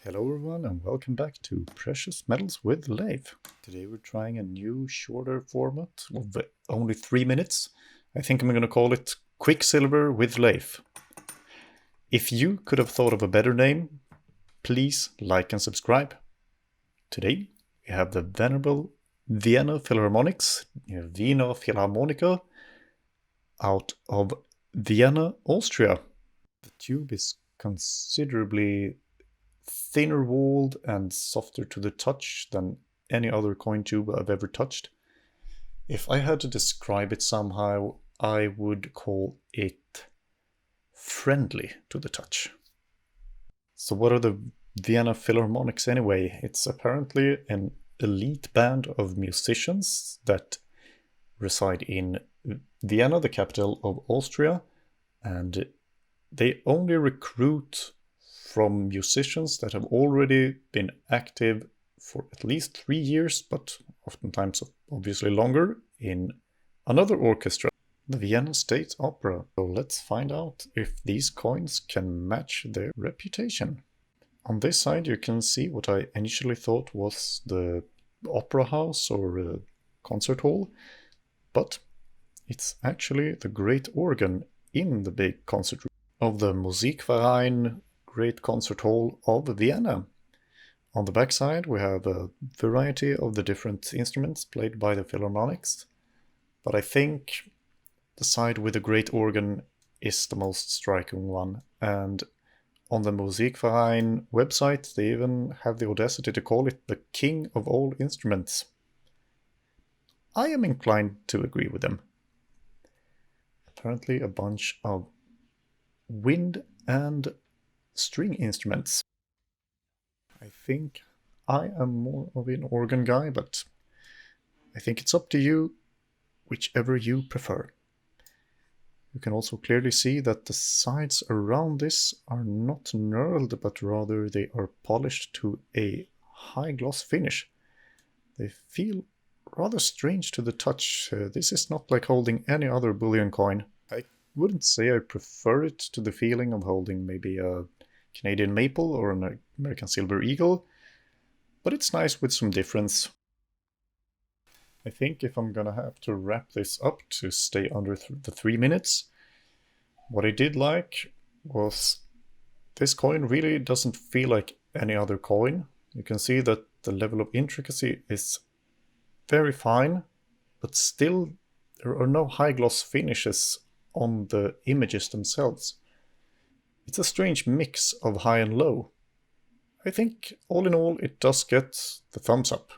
Hello everyone and welcome back to Precious Metals with Leif. Today we're trying a new shorter format of only 3 minutes. I think I'm going to call it Quicksilver with Leif. If you could have thought of a better name, please like and subscribe. Today we have the venerable Vienna Philharmonics, Wiener Philharmoniker, out of Vienna, Austria. The tube is considerably thinner walled and softer to the touch than any other coin tube I've ever touched. If I had to describe it somehow, I would call it friendly to the touch. So what are the Vienna Philharmonics anyway? It's apparently an elite band of musicians that reside in Vienna, the capital of Austria, and they only recruit from musicians that have already been active for at least 3 years, but oftentimes obviously longer, in another orchestra, the Vienna State Opera. So let's find out if these coins can match their reputation. On this side you can see what I initially thought was the opera house or concert hall, but it's actually the great organ in the big concert room of the Musikverein Great Concert Hall of Vienna. On the back side we have a variety of the different instruments played by the Philharmonics, but I think the side with the great organ is the most striking one, and on the Musikverein website they even have the audacity to call it the king of all instruments. I am inclined to agree with them. Apparently a bunch of wind and string instruments. I think I am more of an organ guy, but I think it's up to you, whichever you prefer. You can also clearly see that the sides around this are not knurled, but rather they are polished to a high gloss finish. They feel rather strange to the touch. This is not like holding any other bullion coin. I wouldn't say I prefer it to the feeling of holding maybe a Canadian maple or an American silver eagle, but it's nice with some difference. I think if I'm gonna have to wrap this up to stay under the 3 minutes, what I did like was this coin really doesn't feel like any other coin. You can see that the level of intricacy is very fine, but still there are no high gloss finishes on the images themselves. It's a strange mix of high and low. I think all in all it does get the thumbs up.